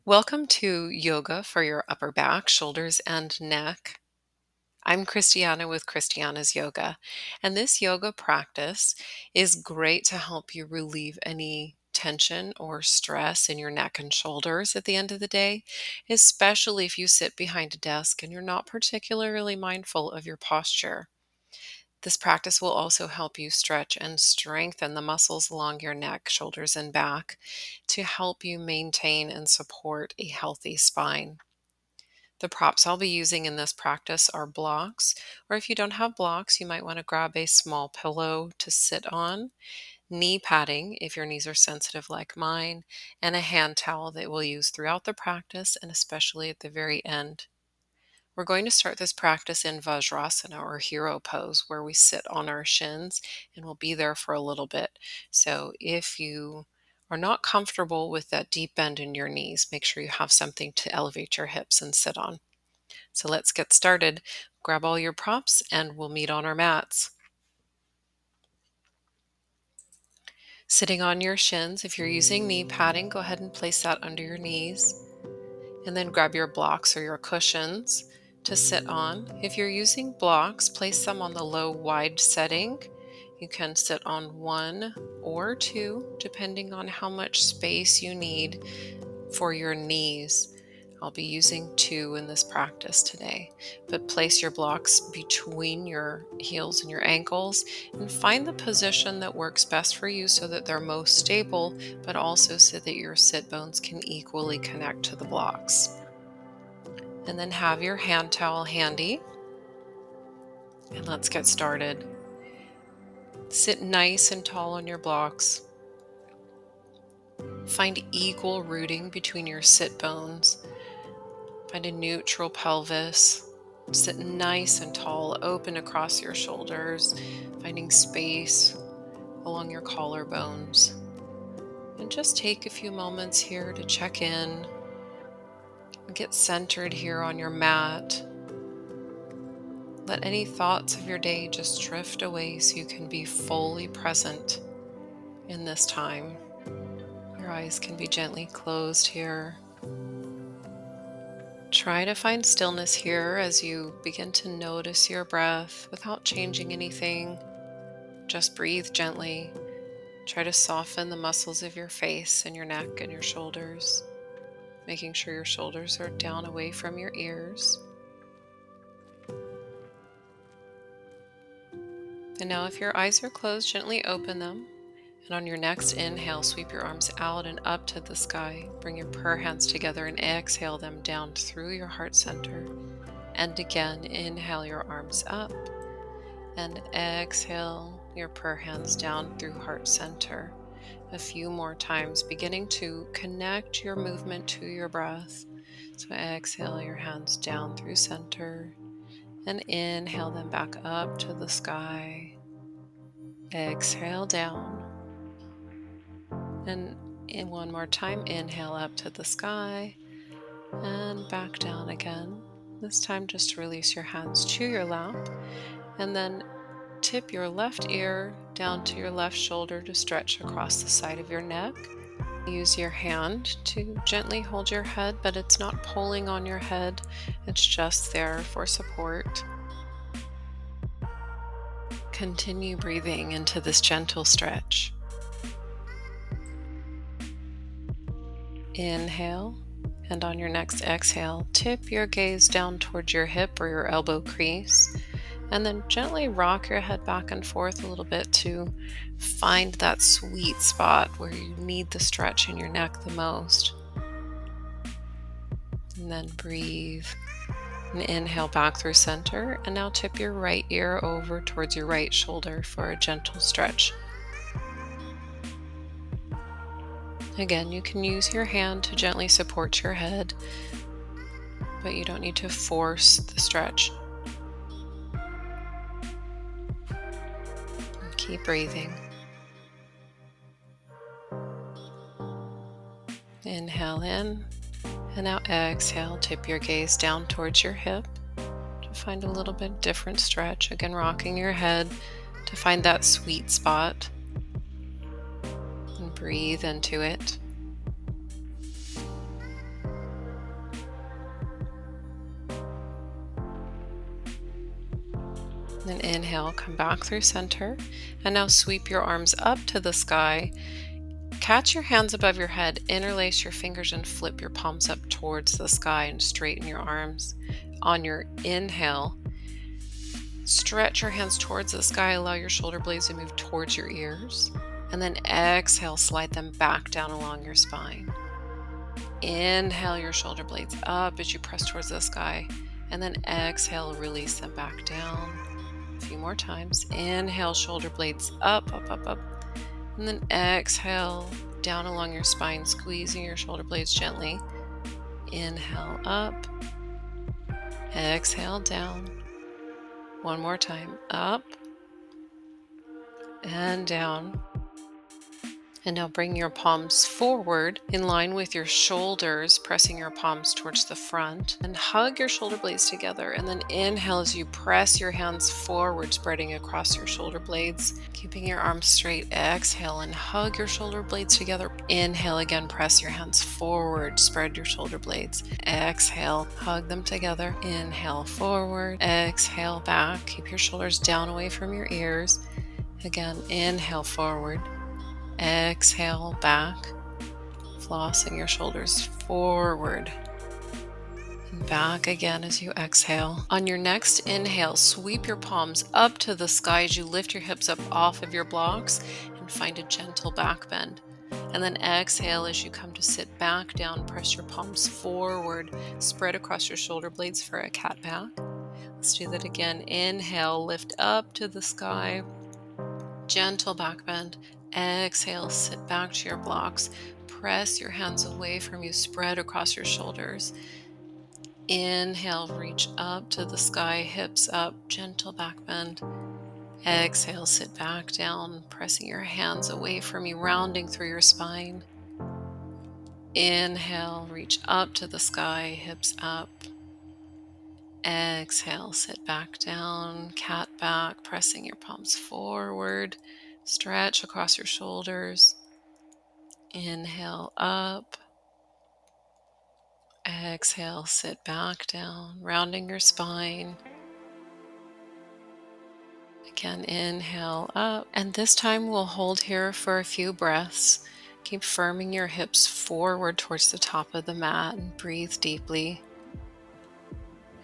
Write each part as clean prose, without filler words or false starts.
Welcome to Yoga for your upper back, shoulders, and neck. I'm Christiana with Christiana's Yoga, and this yoga practice is great to help you relieve any tension or stress in your neck and shoulders at the end of the day, especially if you sit behind a desk and you're not particularly mindful of your posture. This practice will also help you stretch and strengthen the muscles along your neck, shoulders, and back to help you maintain and support a healthy spine. The props I'll be using in this practice are blocks, or if you don't have blocks, you might want to grab a small pillow to sit on, knee padding if your knees are sensitive like mine, and a hand towel that we'll use throughout the practice and especially at the very end. We're going to start this practice in Vajrasana or hero pose where we sit on our shins and we'll be there for a little bit. So if you are not comfortable with that deep bend in your knees, make sure you have something to elevate your hips and sit on. So let's get started. Grab all your props and we'll meet on our mats. Sitting on your shins, if you're using knee padding, go ahead and place that under your knees. And then grab your blocks or your cushions to sit on. If you're using blocks, place them on the low wide setting. You can sit on one or two, depending on how much space you need for your knees. I'll be using two in this practice today, but place your blocks between your heels and your ankles and find the position that works best for you so that they're most stable, but also so that your sit bones can equally connect to the blocks. And then have your hand towel handy, and let's get started. Sit nice and tall on your blocks. Find equal rooting between your sit bones. Find a neutral pelvis. Sit nice and tall, open across your shoulders, finding space along your collarbones. And just take a few moments here to check in and get centered here on your mat. Let any thoughts of your day just drift away so you can be fully present in this time. Your eyes can be gently closed here. Try to find stillness here as you begin to notice your breath without changing anything. Just breathe gently. Try to soften the muscles of your face and your neck and your shoulders, making sure your shoulders are down away from your ears. And now if your eyes are closed, gently open them. And on your next inhale, sweep your arms out and up to the sky. Bring your prayer hands together and exhale them down through your heart center. And again, inhale your arms up and exhale your prayer hands down through heart center. A few more times, beginning to connect your movement to your breath. So exhale your hands down through center and inhale them back up to the sky. Exhale down. And one more time, inhale up to the sky and back down again. This time just release your hands to your lap and then tip your left ear down to your left shoulder to stretch across the side of your neck. Use your hand to gently hold your head, but it's not pulling on your head. It's just there for support. Continue breathing into this gentle stretch. Inhale, and on your next exhale, tip your gaze down towards your hip or your elbow crease, and then gently rock your head back and forth a little bit to find that sweet spot where you need the stretch in your neck the most. And then breathe and inhale back through center, and now tip your right ear over towards your right shoulder for a gentle stretch. Again, you can use your hand to gently support your head, but you don't need to force the stretch. And keep breathing. Inhale in, and now exhale, tip your gaze down towards your hip to find a little bit different stretch. Again, rocking your head to find that sweet spot. And breathe into it. And inhale, come back through center. And now sweep your arms up to the sky. Catch your hands above your head, interlace your fingers, and flip your palms up towards the sky and straighten your arms. On your inhale, stretch your hands towards the sky, allow your shoulder blades to move towards your ears. And then exhale, slide them back down along your spine. Inhale your shoulder blades up as you press towards the sky. And then exhale, release them back down. A few more times. Inhale, shoulder blades up, up, up, up. And then exhale, down along your spine, squeezing your shoulder blades gently. Inhale, up. Exhale, down. One more time. Up and down. And now bring your palms forward in line with your shoulders, pressing your palms towards the front, and hug your shoulder blades together. And then inhale as you press your hands forward, spreading across your shoulder blades, keeping your arms straight. Exhale and hug your shoulder blades together. Inhale again, press your hands forward, spread your shoulder blades. Exhale, hug them together. Inhale forward, exhale back. Keep your shoulders down away from your ears. Again, inhale forward. Exhale back, flossing your shoulders forward and back again as you exhale. On your next inhale, sweep your palms up to the sky as you lift your hips up off of your blocks and find a gentle back bend. And then exhale as you come to sit back down, press your palms forward, spread across your shoulder blades for a cat back. Let's do that again. Inhale, lift up to the sky, gentle back bend. Exhale, sit back to your blocks. Press your hands away from you, spread across your shoulders. Inhale, reach up to the sky, hips up, gentle back bend. Exhale, sit back down, pressing your hands away from you, rounding through your spine. Inhale, reach up to the sky, hips up. Exhale, sit back down, cat back, pressing your palms forward. Stretch across your shoulders. Inhale up. Exhale, sit back down, rounding your spine. Again, inhale up. And this time we'll hold here for a few breaths. Keep firming your hips forward towards the top of the mat and breathe deeply.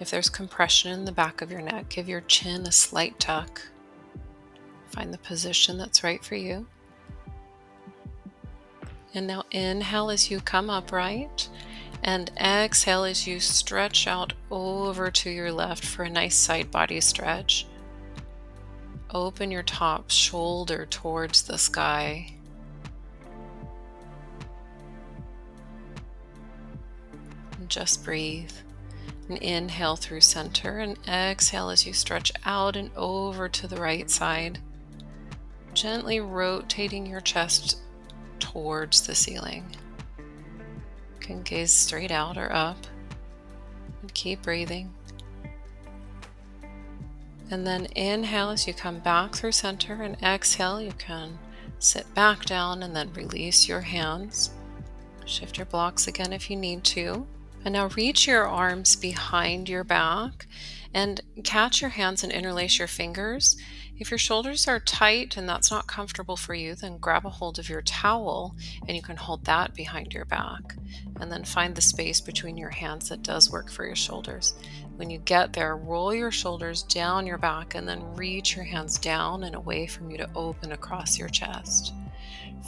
If there's compression in the back of your neck, give your chin a slight tuck. Find the position that's right for you. And now inhale as you come upright, and exhale as you stretch out over to your left for a nice side body stretch. Open your top shoulder towards the sky. And just breathe. And inhale through center, and exhale as you stretch out and over to the right side. Gently rotating your chest towards the ceiling. You can gaze straight out or up and keep breathing. And then inhale as you come back through center, and exhale, you can sit back down and then release your hands. Shift your blocks again if you need to. And now reach your arms behind your back and catch your hands and interlace your fingers. If your shoulders are tight and that's not comfortable for you, then grab a hold of your towel and you can hold that behind your back. And then find the space between your hands that does work for your shoulders. When you get there, roll your shoulders down your back and then reach your hands down and away from you to open across your chest.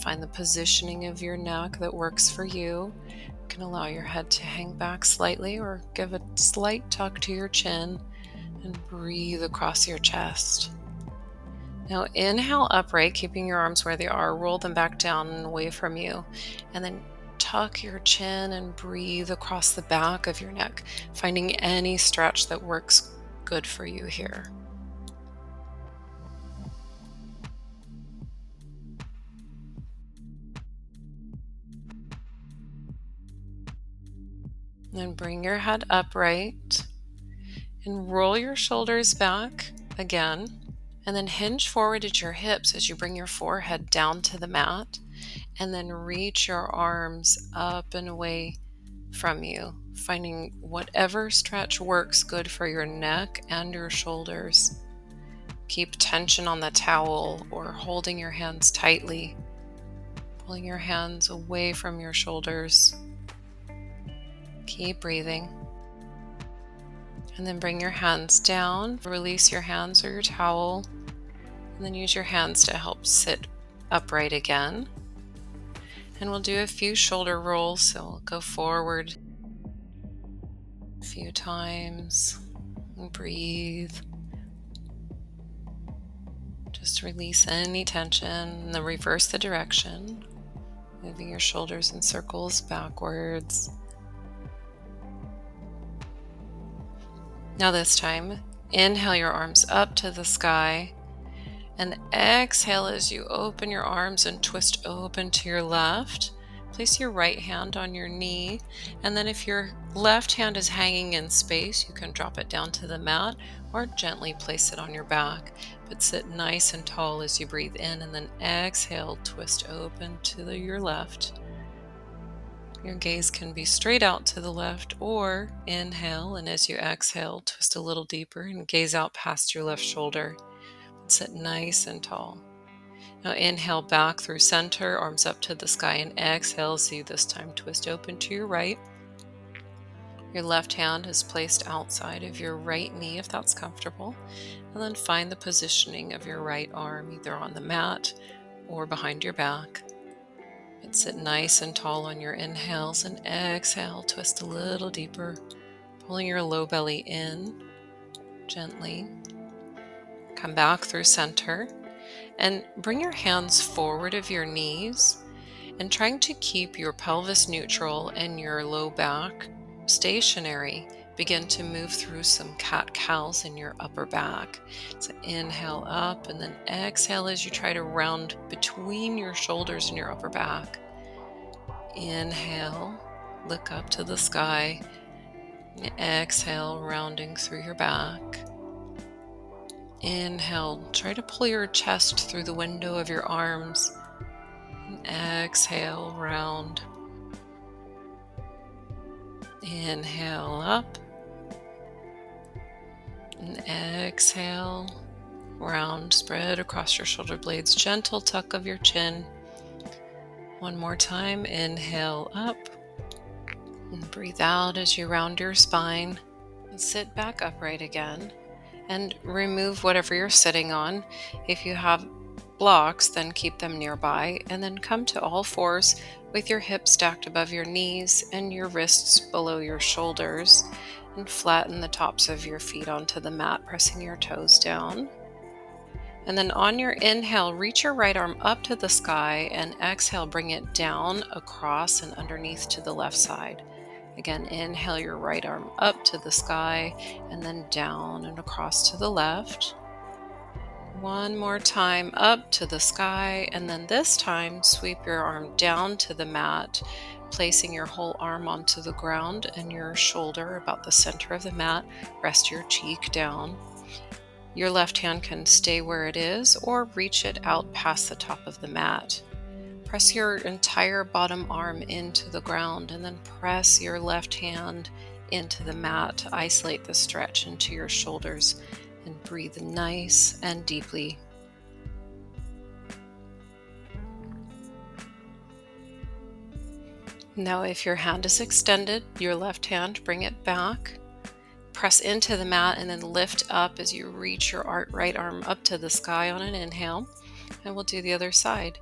Find the positioning of your neck that works for you. You can allow your head to hang back slightly or give a slight tuck to your chin and breathe across your chest. Now inhale upright, keeping your arms where they are. Roll them back down and away from you. And then tuck your chin and breathe across the back of your neck, finding any stretch that works good for you here. Then bring your head upright and roll your shoulders back again. And then hinge forward at your hips as you bring your forehead down to the mat. And then reach your arms up and away from you, finding whatever stretch works good for your neck and your shoulders. Keep tension on the towel or holding your hands tightly, pulling your hands away from your shoulders. Keep breathing. And then bring your hands down. Release your hands or your towel. And then use your hands to help sit upright again. And we'll do a few shoulder rolls. So we'll go forward a few times and breathe. Just release any tension and then reverse the direction, moving your shoulders in circles backwards. Now this time, inhale your arms up to the sky and exhale as you open your arms and twist open to your left. Place your right hand on your knee, and then if your left hand is hanging in space, you can drop it down to the mat or gently place it on your back. But sit nice and tall as you breathe in, and then exhale, twist open to your left. Your gaze can be straight out to the left, or inhale, and as you exhale, twist a little deeper and gaze out past your left shoulder. Sit nice and tall. Now inhale back through center, arms up to the sky, and exhale as you this time twist open to your right. Your left hand is placed outside of your right knee if that's comfortable, and then find the positioning of your right arm either on the mat or behind your back. And sit nice and tall on your inhales, and exhale, twist a little deeper, pulling your low belly in gently. Come back through center and bring your hands forward of your knees and trying to keep your pelvis neutral and your low back stationary. Begin to move through some cat-cows in your upper back. So inhale up and then exhale as you try to round between your shoulders and your upper back. Inhale, look up to the sky. Exhale, rounding through your back. Inhale, try to pull your chest through the window of your arms. Exhale, round. Inhale up. And exhale, round, spread across your shoulder blades, gentle tuck of your chin. One more time, inhale up. And breathe out as you round your spine. And sit back upright again. And remove whatever you're sitting on. If you have blocks, then keep them nearby, and then come to all fours with your hips stacked above your knees and your wrists below your shoulders, and flatten the tops of your feet onto the mat, pressing your toes down. And then on your inhale, reach your right arm up to the sky, and exhale, bring it down, across, and underneath to the left side. Again, inhale your right arm up to the sky, and then down and across to the left. One more time, up to the sky, and then this time sweep your arm down to the mat, placing your whole arm onto the ground and your shoulder about the center of the mat. Rest your cheek down. Your left hand can stay where it is or reach it out past the top of the mat. Press your entire bottom arm into the ground, and then press your left hand into the mat to isolate the stretch into your shoulders, and breathe nice and deeply. Now, if your hand is extended, your left hand, bring it back. Press into the mat and then lift up as you reach your right arm up to the sky on an inhale. And we'll do the other side.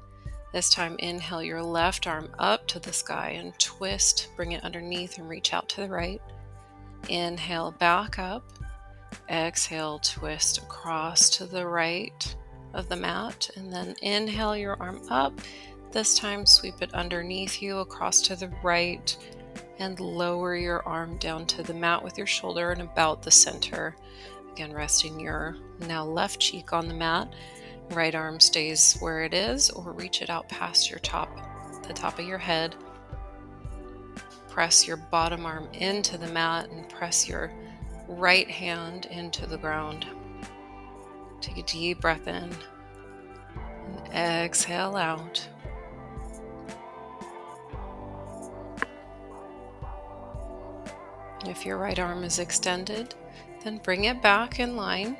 This time, inhale your left arm up to the sky and twist, bring it underneath and reach out to the right. Inhale, back up. Exhale, twist across to the right of the mat, and then inhale your arm up. This time, sweep it underneath you across to the right, and lower your arm down to the mat with your shoulder and about the center. Again, resting your now left cheek on the mat. Right arm stays where it is, or reach it out past your the top of your head. Press your bottom arm into the mat and press your right hand into the ground. Take a deep breath in and exhale out. If your right arm is extended, then bring it back in line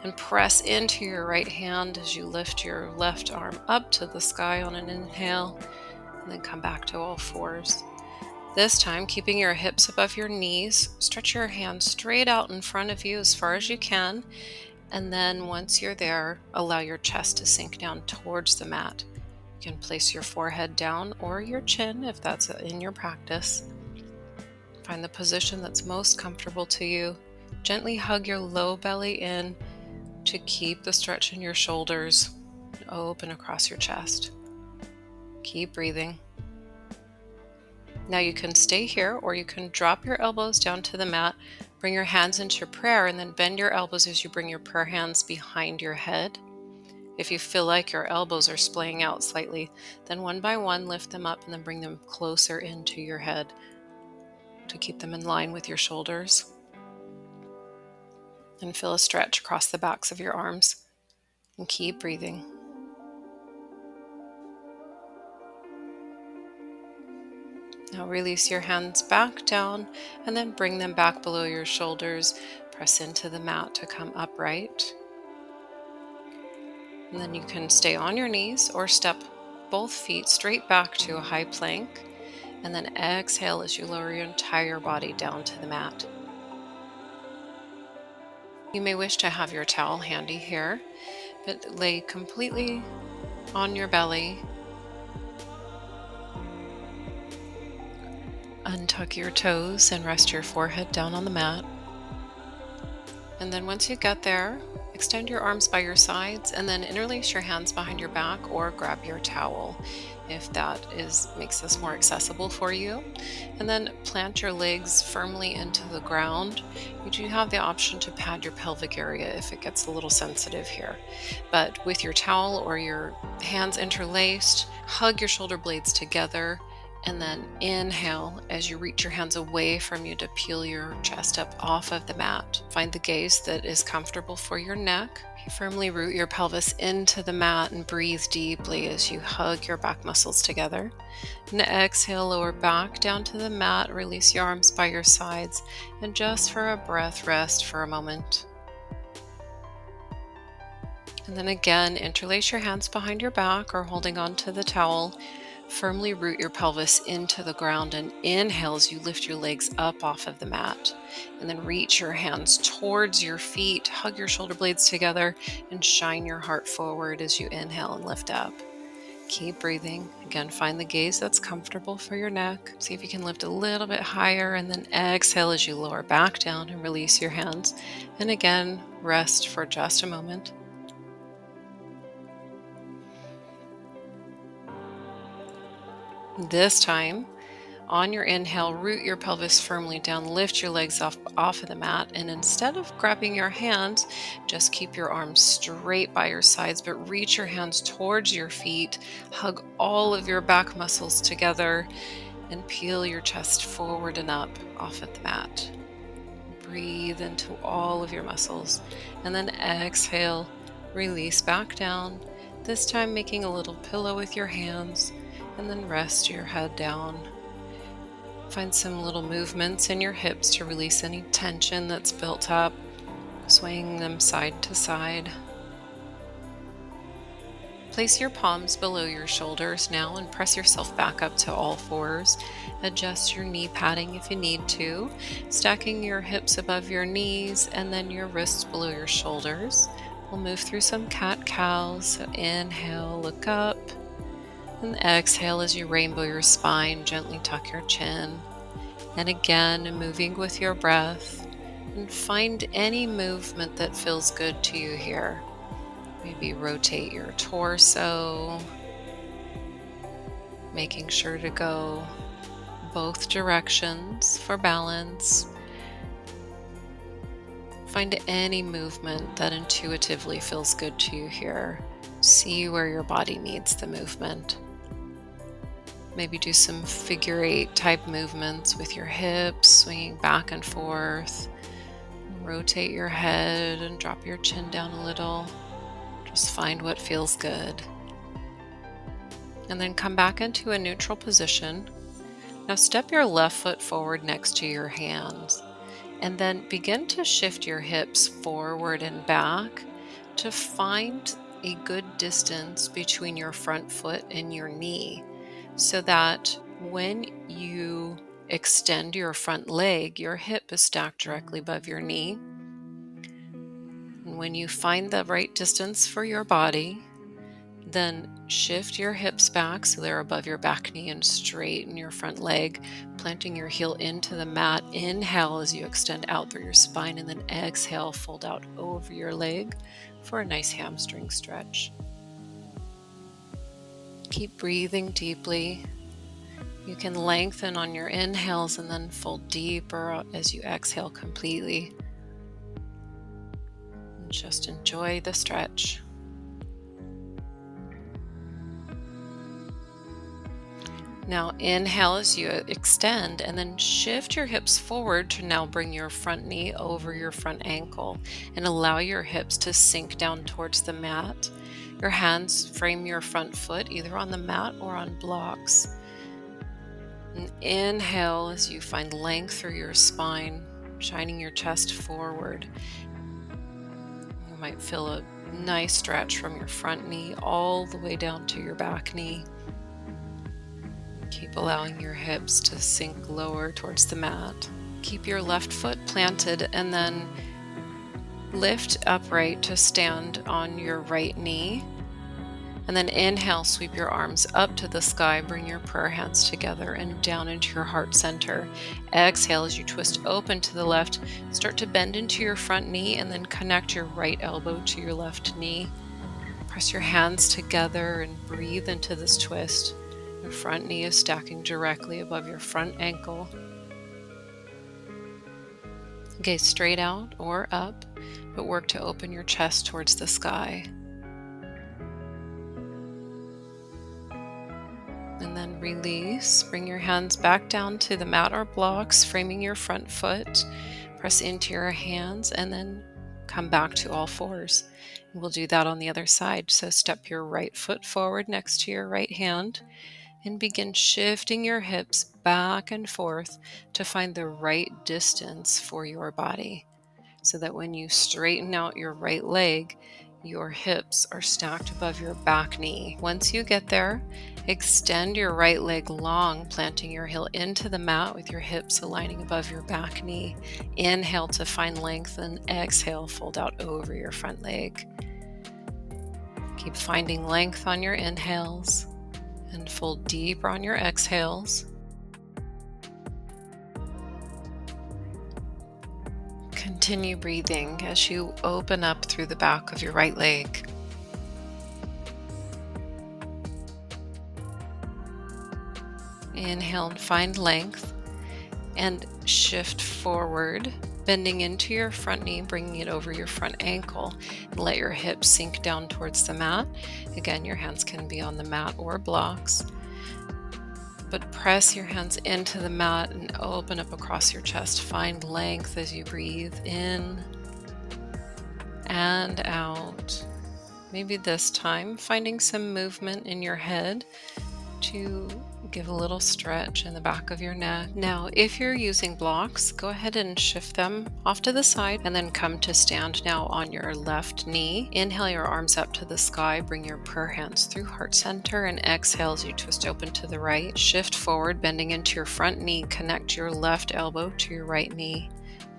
And press into your right hand as you lift your left arm up to the sky on an inhale, and then come back to all fours. This time, keeping your hips above your knees, stretch your hands straight out in front of you as far as you can, and then once you're there, allow your chest to sink down towards the mat. You can place your forehead down or your chin if that's in your practice. Find the position that's most comfortable to you. Gently hug your low belly in to keep the stretch in your shoulders and open across your chest. Keep breathing. Now you can stay here, or you can drop your elbows down to the mat, bring your hands into prayer, and then bend your elbows as you bring your prayer hands behind your head. If you feel like your elbows are splaying out slightly, then one by one lift them up and then bring them closer into your head to keep them in line with your shoulders. And feel a stretch across the backs of your arms. And keep breathing. Now release your hands back down and then bring them back below your shoulders. Press into the mat to come upright. And then you can stay on your knees or step both feet straight back to a high plank. And then exhale as you lower your entire body down to the mat. You may wish to have your towel handy here, but lay completely on your belly. Untuck your toes and rest your forehead down on the mat. And then once you get there, extend your arms by your sides and then interlace your hands behind your back or grab your towel if that makes this more accessible for you. And then plant your legs firmly into the ground. You do have the option to pad your pelvic area if it gets a little sensitive here. But with your towel or your hands interlaced, hug your shoulder blades together. And then inhale as you reach your hands away from you to peel your chest up off of the mat. Find the gaze that is comfortable for your neck. Firmly root your pelvis into the mat and breathe deeply as you hug your back muscles together. And exhale, lower back down to the mat. Release your arms by your sides. And just for a breath, rest for a moment. And then again, interlace your hands behind your back or holding onto the towel. Firmly root your pelvis into the ground and inhale as you lift your legs up off of the mat. And then reach your hands towards your feet, hug your shoulder blades together, and shine your heart forward as you inhale and lift up. Keep breathing. Again, find the gaze that's comfortable for your neck. See if you can lift a little bit higher, and then exhale as you lower back down and release your hands. And again, rest for just a moment. This time, on your inhale, root your pelvis firmly down, lift your legs off of the mat, and instead of grabbing your hands, just keep your arms straight by your sides, but reach your hands towards your feet, hug all of your back muscles together, and peel your chest forward and up off of the mat. Breathe into all of your muscles, and then exhale, release back down, this time making a little pillow with your hands, and then rest your head down. Find some little movements in your hips to release any tension that's built up, swaying them side to side. Place your palms below your shoulders now and press yourself back up to all fours. Adjust your knee padding if you need to, stacking your hips above your knees and then your wrists below your shoulders. We'll move through some cat-cows. So inhale, look up. And exhale as you rainbow your spine, gently tuck your chin. And again, moving with your breath. And find any movement that feels good to you here. Maybe rotate your torso, making sure to go both directions for balance. Find any movement that intuitively feels good to you here. See where your body needs the movement. Maybe do some figure 8 type movements with your hips, swinging back and forth. Rotate your head and drop your chin down a little. Just find what feels good. And then come back into a neutral position. Now step your left foot forward next to your hands. And then begin to shift your hips forward and back to find a good distance between your front foot and your knee, so that when you extend your front leg, your hip is stacked directly above your knee. And when you find the right distance for your body, then shift your hips back so they're above your back knee and straighten your front leg, planting your heel into the mat. Inhale as you extend out through your spine, and then exhale, fold out over your leg for a nice hamstring stretch. Keep breathing deeply. You can lengthen on your inhales and then fold deeper as you exhale completely. And just enjoy the stretch. Now inhale as you extend, and then shift your hips forward to now bring your front knee over your front ankle and allow your hips to sink down towards the mat. Your hands frame your front foot either on the mat or on blocks. And inhale as you find length through your spine, shining your chest forward. You might feel a nice stretch from your front knee all the way down to your back knee. Keep allowing your hips to sink lower towards the mat. Keep your left foot planted and then lift upright to stand on your right knee. And then inhale, sweep your arms up to the sky, bring your prayer hands together and down into your heart center. Exhale as you twist open to the left, start to bend into your front knee and then connect your right elbow to your left knee. Press your hands together and breathe into this twist. Your front knee is stacking directly above your front ankle. Gaze straight out or up, but work to open your chest towards the sky. And then release. Bring your hands back down to the mat or blocks, framing your front foot. Press into your hands and then come back to all fours. And we'll do that on the other side. So step your right foot forward next to your right hand and begin shifting your hips back and forth to find the right distance for your body, so that when you straighten out your right leg, your hips are stacked above your back knee. Once you get there, extend your right leg long, planting your heel into the mat with your hips aligning above your back knee. Inhale to find length and exhale, fold out over your front leg. Keep finding length on your inhales and fold deeper on your exhales. Continue breathing as you open up through the back of your right leg. Inhale and find length and shift forward, bending into your front knee, bringing it over your front ankle, and let your hips sink down towards the mat. Again, your hands can be on the mat or blocks, but press your hands into the mat and open up across your chest. Find length as you breathe in and out. Maybe this time finding some movement in your head to give a little stretch in the back of your neck. Now, if you're using blocks, go ahead and shift them off to the side and then come to stand now on your left knee. Inhale your arms up to the sky, bring your prayer hands through heart center, and exhale as you twist open to the right. Shift forward, bending into your front knee, connect your left elbow to your right knee.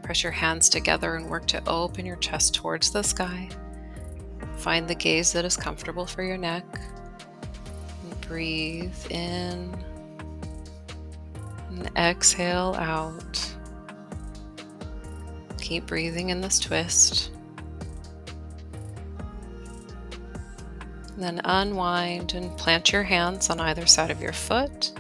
Press your hands together and work to open your chest towards the sky. Find the gaze that is comfortable for your neck. Breathe in and exhale out. Keep breathing in this twist. Then unwind and plant your hands on either side of your foot,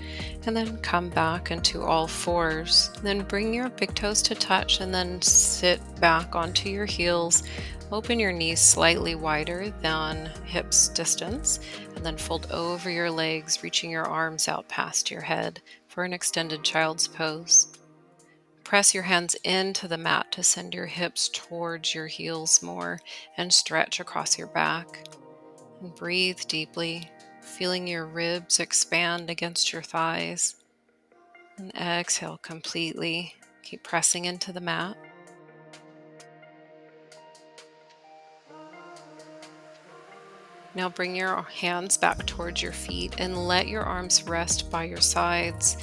and then come back into all fours. Then bring your big toes to touch and then sit back onto your heels. Open your knees slightly wider than hips distance, and then fold over your legs, reaching your arms out past your head for an extended child's pose. Press your hands into the mat to send your hips towards your heels more and stretch across your back. And breathe deeply, feeling your ribs expand against your thighs. And exhale completely. Keep pressing into the mat. Now bring your hands back towards your feet and let your arms rest by your sides.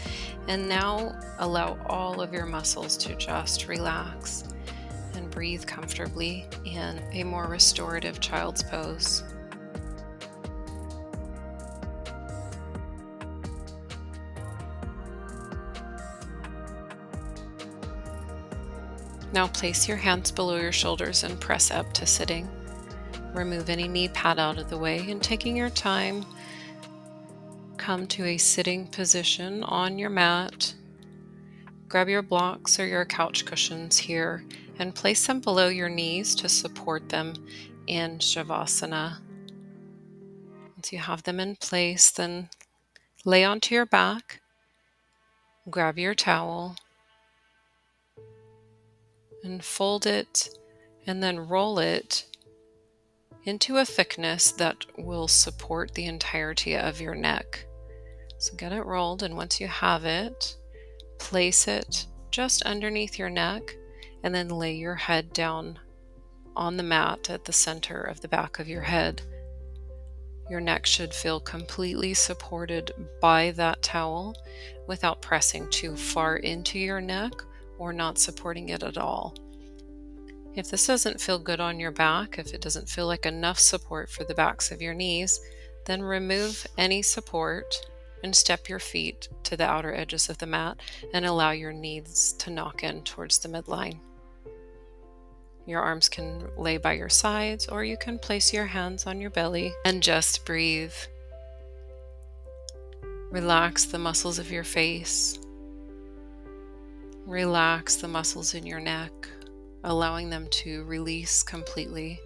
And now allow all of your muscles to just relax and breathe comfortably in a more restorative child's pose. Now place your hands below your shoulders and press up to sitting. Remove any knee pad out of the way, and taking your time, come to a sitting position on your mat. Grab your blocks or your couch cushions here and place them below your knees to support them in Shavasana. Once you have them in place, then lay onto your back, grab your towel, and fold it, and then roll it into a thickness that will support the entirety of your neck. So get it rolled, and once you have it, place it just underneath your neck, and then lay your head down on the mat at the center of the back of your head. Your neck should feel completely supported by that towel without pressing too far into your neck or not supporting it at all. If this doesn't feel good on your back, if it doesn't feel like enough support for the backs of your knees, then remove any support and step your feet to the outer edges of the mat and allow your knees to knock in towards the midline. Your arms can lay by your sides, or you can place your hands on your belly and just breathe. Relax the muscles of your face. Relax the muscles in your neck, allowing them to release completely,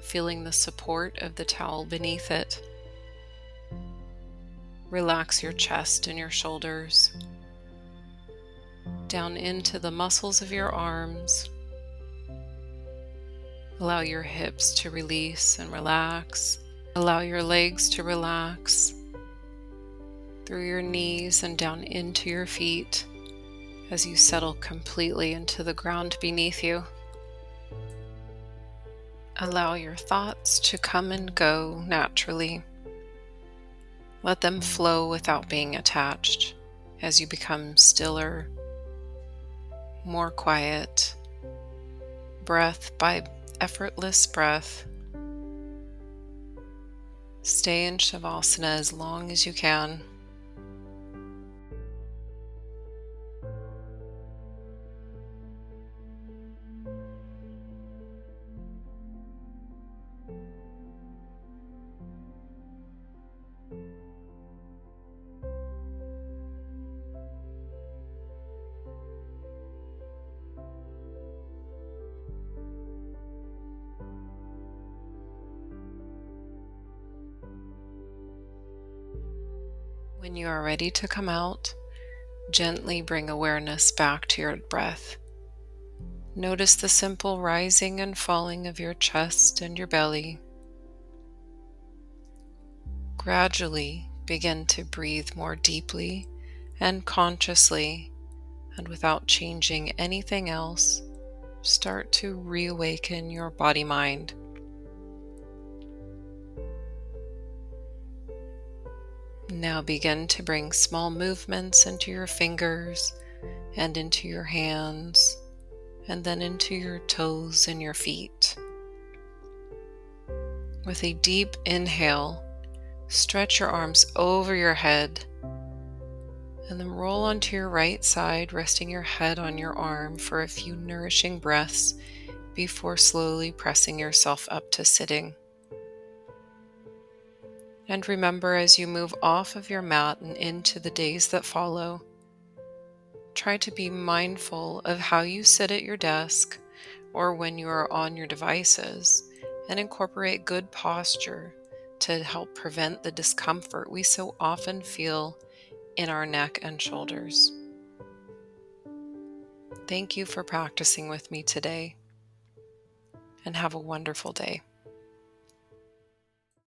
feeling the support of the towel beneath it. Relax your chest and your shoulders, down into the muscles of your arms. Allow your hips to release and relax. Allow your legs to relax through your knees and down into your feet as you settle completely into the ground beneath you. Allow your thoughts to come and go naturally. Let them flow without being attached as you become stiller, more quiet, breath by effortless breath. Stay in Shavasana as long as you can. When you are ready to come out, gently bring awareness back to your breath. Notice the simple rising and falling of your chest and your belly. Gradually begin to breathe more deeply and consciously, and without changing anything else, start to reawaken your body-mind. Now begin to bring small movements into your fingers and into your hands, and then into your toes and your feet. With a deep inhale, stretch your arms over your head, and then roll onto your right side, resting your head on your arm for a few nourishing breaths before slowly pressing yourself up to sitting. And remember, as you move off of your mat and into the days that follow, try to be mindful of how you sit at your desk or when you are on your devices, and incorporate good posture to help prevent the discomfort we so often feel in our neck and shoulders. Thank you for practicing with me today, and have a wonderful day.